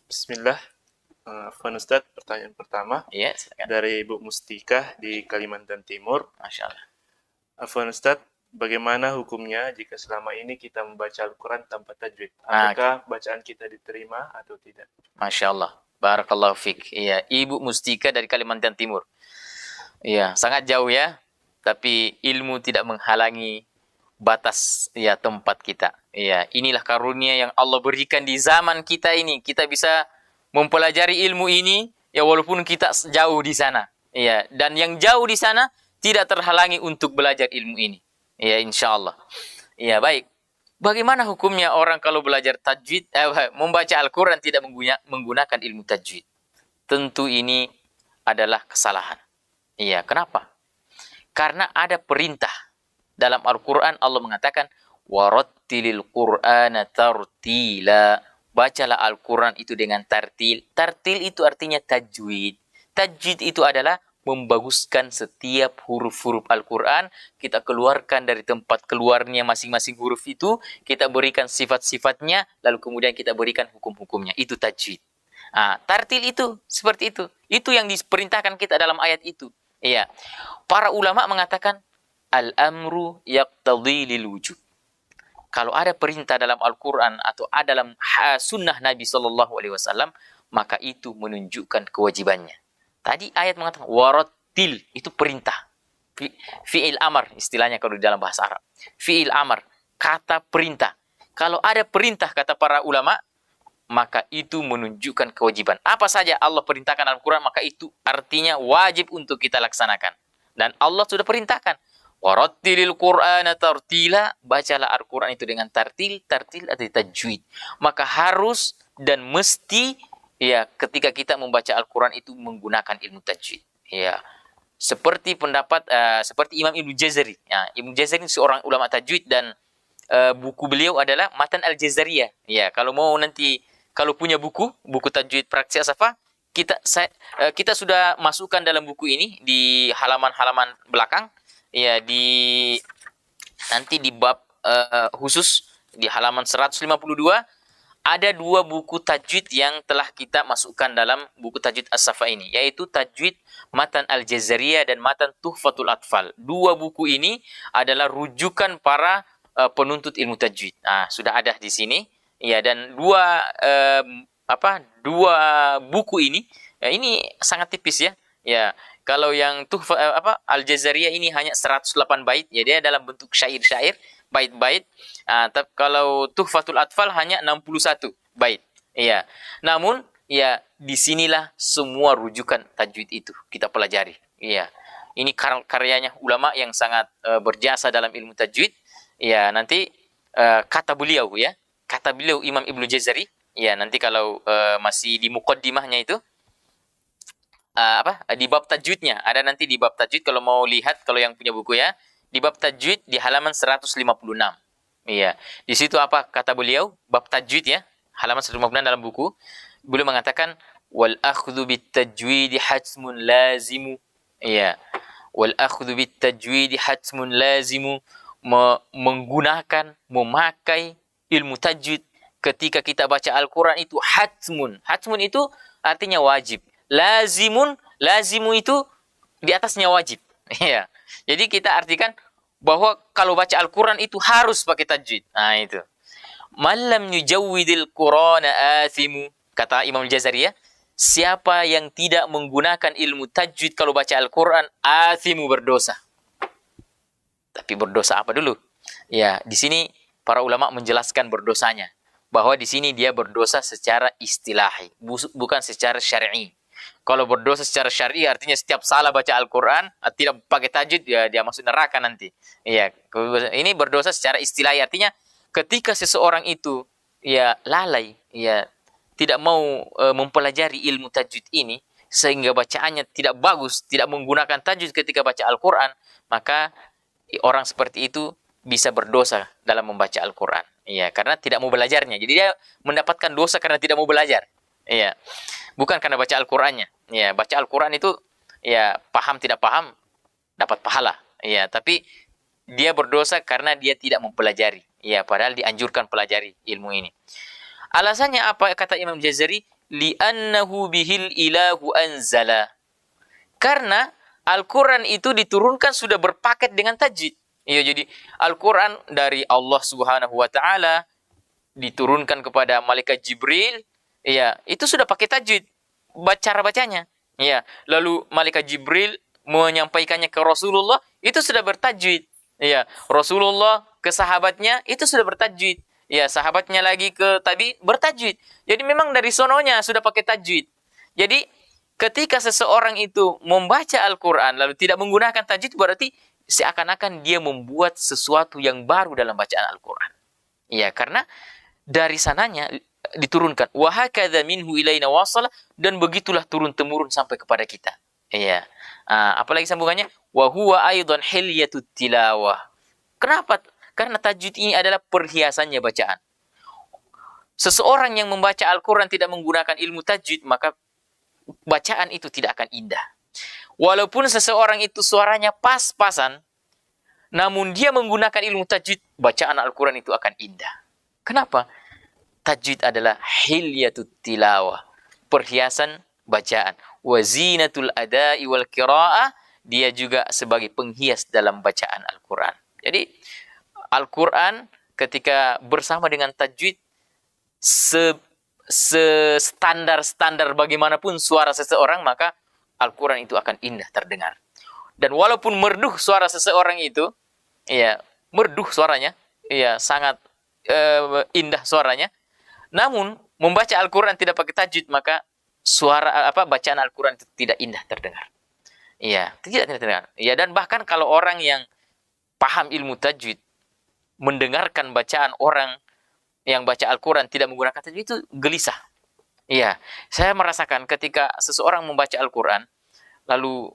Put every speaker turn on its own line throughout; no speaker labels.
Bismillah. Afwan Ustadz, pertanyaan pertama
Iya, silakan.
dari Ibu Mustika di Kalimantan Timur.
Masya Allah.
Afwan Ustadz, bagaimana hukumnya jika selama ini kita membaca Al-Quran tanpa tajwid?
Nah,
Apakah bacaan kita diterima atau tidak?
Masya Allah. Barakallahu fiik. Iya, Ibu Mustika dari Kalimantan Timur. Iya, sangat jauh ya. Tapi ilmu tidak menghalangi batas ya tempat kita. Iya, inilah karunia yang Allah berikan di zaman kita ini. Kita bisa mempelajari ilmu ini ya walaupun kita jauh di sana. Iya, dan yang jauh di sana tidak terhalangi untuk belajar ilmu ini. Iya, insya Allah. Iya, baik. Bagaimana hukumnya orang kalau belajar tajwid, membaca Al-Quran tidak menggunakan ilmu tajwid? Tentu ini adalah kesalahan. Iya, kenapa? Karena ada perintah. Dalam Al-Quran Allah mengatakan, warattilil Qur'ana tartila. Bacalah Al-Quran itu dengan tartil. Tartil itu artinya tajwid. Tajwid itu adalah membaguskan setiap huruf-huruf Al-Quran, kita keluarkan dari tempat keluarnya masing-masing huruf itu, kita berikan sifat-sifatnya, lalu kemudian kita berikan hukum-hukumnya. Itu tajwid. Tartil itu seperti itu. Itu yang diperintahkan kita dalam ayat itu. Iya. Para ulama mengatakan al-amru yaqtadhi lil wujub. Kalau ada perintah dalam Al-Quran atau ada dalam sunnah Nabi Shallallahu Alaihi Wasallam, maka itu menunjukkan kewajibannya. Tadi ayat mengatakan warattil, itu perintah. Fi'il amar istilahnya kalau di dalam bahasa Arab. Fi'il amar, kata perintah. Kalau ada perintah kata para ulama, maka itu menunjukkan kewajiban. Apa saja Allah perintahkan Al-Quran, maka itu artinya wajib untuk kita laksanakan. Dan Allah sudah perintahkan. Warattilil Qur'ana tartila, bacalah Al-Quran itu dengan tartil atau tajwid. Maka harus dan mesti ya ketika kita membaca Al-Quran itu menggunakan ilmu tajwid. Ya. Seperti pendapat seperti Imam Ibnu Jazari. Ya, Ibnu Jazari seorang ulama tajwid dan buku beliau adalah Matan Al-Jazariyah. Ya, kalau mau nanti kalau punya buku tajwid praksi asafah, kita sudah masukkan dalam buku ini di halaman-halaman belakang. Ya, nanti di bab khusus di halaman 152 ada dua buku tajwid yang telah kita masukkan dalam buku tajwid as-safa ini, yaitu tajwid Matan Al-Jazariyah dan Matan Tuhfatul Atfal. Dua buku ini adalah rujukan para penuntut ilmu tajwid. Sudah ada di sini. Ya, dan dua buku ini ini sangat tipis ya. Ya, kalau yang Al-Jazariyah ini hanya 108 bait, ya dia dalam bentuk syair-syair, bait-bait. Tapi kalau Tuhfatul Atfal hanya 61 bait. Iya. Namun ya disinilah semua rujukan tajwid itu kita pelajari. Iya. Ini karyanya ulama yang sangat berjasa dalam ilmu tajwid. Ya, nanti kata beliau ya. Kata beliau Imam Ibnu Jazari. Ya, nanti kalau masih di muqaddimahnya itu di bab tajwidnya, ada nanti di bab tajwid kalau mau lihat, kalau yang punya buku ya, di bab tajwid di halaman 156. Iya, di situ apa kata beliau? Bab tajwid ya, halaman 156 dalam buku. Beliau mengatakan wal akhdhu bit tajwid hatmun lazimu. Iya. Wal akhdhu bit tajwid hatmun lazimu, menggunakan, memakai ilmu tajwid ketika kita baca Al-Quran itu hatmun. Hatmun itu artinya wajib. Lazimu itu di atasnya wajib. Ya. Jadi kita artikan bahwa kalau baca Al-Quran itu harus pakai tajwid. Nah itu. Malam yujawwidil Qur'ana athimu, kata Imam Jazari ya. Siapa yang tidak menggunakan ilmu tajwid kalau baca Al-Quran, athimu, berdosa. Tapi berdosa apa dulu? Ya, di sini para ulama menjelaskan berdosanya. Bahwa di sini dia berdosa secara istilahi, bukan secara syar'i. Kalau berdosa secara syar'i artinya setiap salah baca Al-Quran, tidak pakai tajwid, ya dia masuk neraka nanti. Ya, ini berdosa secara istilahi, artinya ketika seseorang itu ya lalai, ya tidak mau mempelajari ilmu tajwid ini, sehingga bacaannya tidak bagus, tidak menggunakan tajwid ketika baca Al-Quran, maka orang seperti itu bisa berdosa dalam membaca Al-Quran. Iya, karena tidak mau belajarnya. Jadi dia mendapatkan dosa karena tidak mau belajar. Iya. Bukan karena baca Al-Qur'annya. Ya, baca Al-Qur'an itu ya paham tidak paham dapat pahala. Ya, tapi dia berdosa karena dia tidak mempelajari. Ya, padahal dianjurkan pelajari ilmu ini. Alasannya apa kata Imam Jazari? li'annahu bihil ilahu anzala. Karena Al-Quran itu diturunkan sudah berpaket dengan tajwid. Iya, jadi Al-Quran dari Allah Subhanahu wa Ta'ala diturunkan kepada malaikat Jibril. Iya, itu sudah pakai tajwid cara bacanya. Iya, lalu malaikat Jibril menyampaikannya ke Rasulullah, itu sudah bertajwid. Iya, Rasulullah ke sahabatnya itu sudah bertajwid. Iya, sahabatnya lagi ke tabi bertajwid. Jadi memang dari sononya sudah pakai tajwid. Jadi ketika seseorang itu membaca Al-Quran lalu tidak menggunakan tajwid, berarti seakan-akan dia membuat sesuatu yang baru dalam bacaan Al-Quran. Ya, karena dari sananya diturunkan. Wa hakadha minhu ilaina wasala, dan begitulah turun-temurun sampai kepada kita. Ya. Apalagi sambungannya? Wa huwa aidan hilyatut tilawah. Kenapa? Karena tajwid ini adalah perhiasannya bacaan. Seseorang yang membaca Al-Quran tidak menggunakan ilmu tajwid, maka bacaan itu tidak akan indah. Walaupun seseorang itu suaranya pas-pasan, namun dia menggunakan ilmu tajwid, bacaan Al-Quran itu akan indah. Kenapa? Tajwid adalah hilyatut tilawah, perhiasan bacaan. Wazinatul adai wal qiraah, dia juga sebagai penghias dalam bacaan Al-Quran. Jadi Al-Quran ketika bersama dengan tajwid, standar bagaimanapun suara seseorang, maka Al-Quran itu akan indah terdengar. Dan walaupun merduh suara seseorang itu, ya merduh suaranya, ya sangat indah suaranya, namun membaca Al-Quran tidak pakai tajwid, maka bacaan Al-Quran itu tidak indah terdengar. Iya, tidak terdengar. Ya, dan bahkan kalau orang yang paham ilmu tajwid mendengarkan bacaan orang yang baca Al-Quran tidak menggunakan tajwid, itu gelisah. Iya, saya merasakan ketika seseorang membaca Al-Quran lalu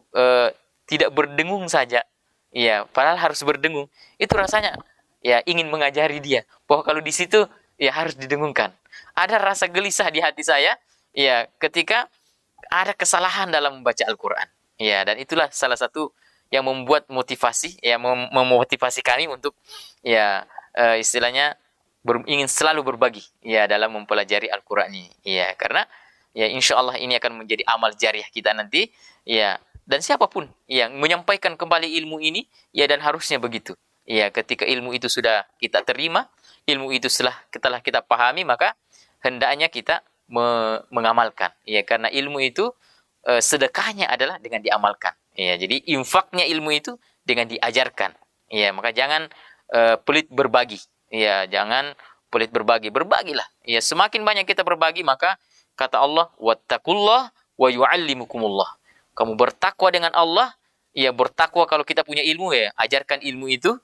tidak berdengung saja, iya, padahal harus berdengung, itu rasanya ya ingin mengajari dia bahwa kalau di situ ya harus didengungkan. Ada rasa gelisah di hati saya, ya, ketika ada kesalahan dalam membaca Al-Quran. Ya, dan itulah salah satu yang membuat motivasi, ya, memotivasi kami untuk ya istilahnya ingin selalu berbagi ya dalam mempelajari Al-Quran ini. Ya, karena ya insya Allah ini akan menjadi amal jariah kita nanti. Ya, dan siapapun yang menyampaikan kembali ilmu ini, ya, dan harusnya begitu. Ya, ketika ilmu itu sudah kita terima, ilmu itu setelah kita pahami, maka hendaknya kita mengamalkan. Ya, karena ilmu itu sedekahnya adalah dengan diamalkan. Ya, jadi infaknya ilmu itu dengan diajarkan. Ya, maka jangan pelit berbagi. Ya, jangan pelit berbagi. Berbagilah. Ya, semakin banyak kita berbagi, maka kata Allah, wattaqullah wa yu'allimukumullah. Kamu bertakwa dengan Allah, ya, bertakwa kalau kita punya ilmu, ya, ajarkan ilmu itu.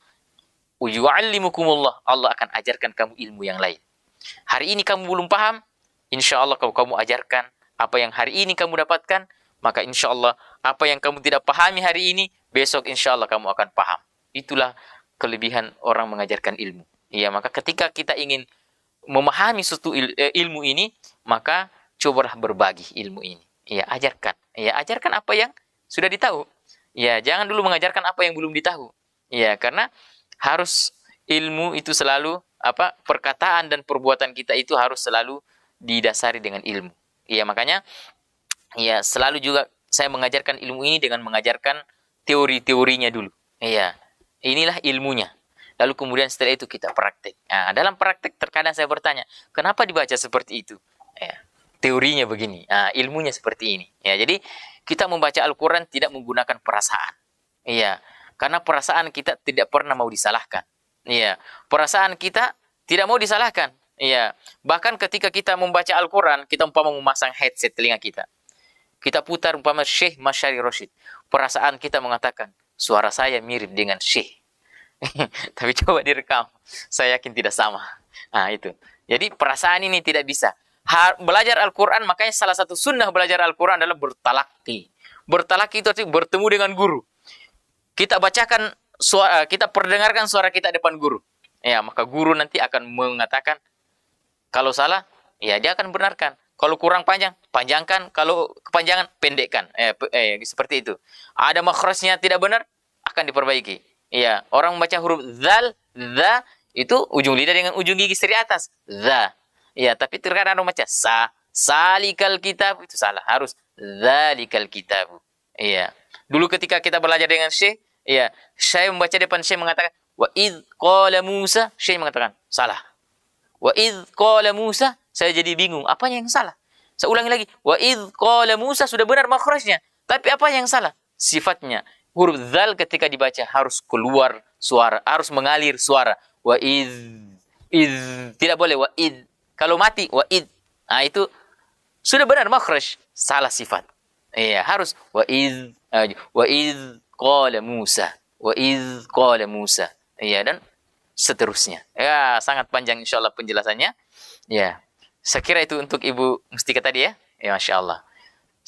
Wa yu'allimukumullah. Allah akan ajarkan kamu ilmu yang lain. Hari ini kamu belum paham, insya Allah kalau kamu ajarkan apa yang hari ini kamu dapatkan, maka insya Allah apa yang kamu tidak pahami hari ini, besok insya Allah kamu akan paham. Itulah kelebihan orang mengajarkan ilmu. Ya, maka ketika kita ingin memahami suatu ilmu ini, maka cobalah berbagi ilmu ini. Ya, ajarkan. Ya, ajarkan apa yang sudah ditahu. Ya, jangan dulu mengajarkan apa yang belum ditahu. Ya, karena harus ilmu itu selalu perkataan dan perbuatan kita itu harus selalu didasari dengan ilmu. Ya, makanya ya selalu juga saya mengajarkan ilmu ini dengan mengajarkan teori-teorinya dulu. Ya, inilah ilmunya. Lalu kemudian setelah itu kita praktek. Nah, dalam praktek terkadang saya bertanya, kenapa dibaca seperti itu? Ya, teorinya begini, ilmunya seperti ini. Ya, jadi kita membaca Al-Quran tidak menggunakan perasaan. Iya, karena perasaan kita tidak pernah mau disalahkan. Iya, perasaan kita tidak mau disalahkan. Iya, bahkan ketika kita membaca Al-Quran, kita umpama memasang headset telinga kita. Kita putar umpama Syekh Masyari Rashid. Perasaan kita mengatakan, suara saya mirip dengan Syekh. Tapi coba direkam, saya yakin tidak sama. Nah, itu. Jadi perasaan ini tidak bisa. Belajar Al-Quran, makanya salah satu sunnah belajar Al-Quran adalah bertalaki. Bertalaki itu artinya bertemu dengan guru. Kita bacakan suara, kita perdengarkan suara kita depan guru. Ya, maka guru nanti akan mengatakan, kalau salah, ya dia akan benarkan. Kalau kurang panjang, panjangkan. Kalau kepanjangan, pendekkan. Seperti itu. Ada makhrajnya tidak benar, akan diperbaiki. Ya, orang membaca huruf zal, za, itu ujung lidah dengan ujung gigi seri atas. Za. Ya, tapi terkadang orang baca sa, Salikal kitab itu salah. Harus dzalikal kitab. Iya. Dulu ketika kita belajar dengan Syekh, iya, saya membaca depan Syekh mengatakan wa id qala Musa, Syekh mengatakan salah. Wa id qala Musa, saya jadi bingung, apa yang salah? Saya ulangi lagi, wa id qala Musa, sudah benar makhrajnya, tapi apa yang salah? Sifatnya. Huruf dzal ketika dibaca harus keluar suara, harus mengalir suara. Wa id tidak boleh wa id. Kalau mati wa id. Nah, itu sudah benar makhraj, salah sifat. Iya, harus wa id qala Musa. Wa id qala Musa. Iya, dan seterusnya. Ya, sangat panjang insyaallah penjelasannya. Ya. Saya kira itu untuk Ibu Mustika tadi ya. Ya, Masya Allah.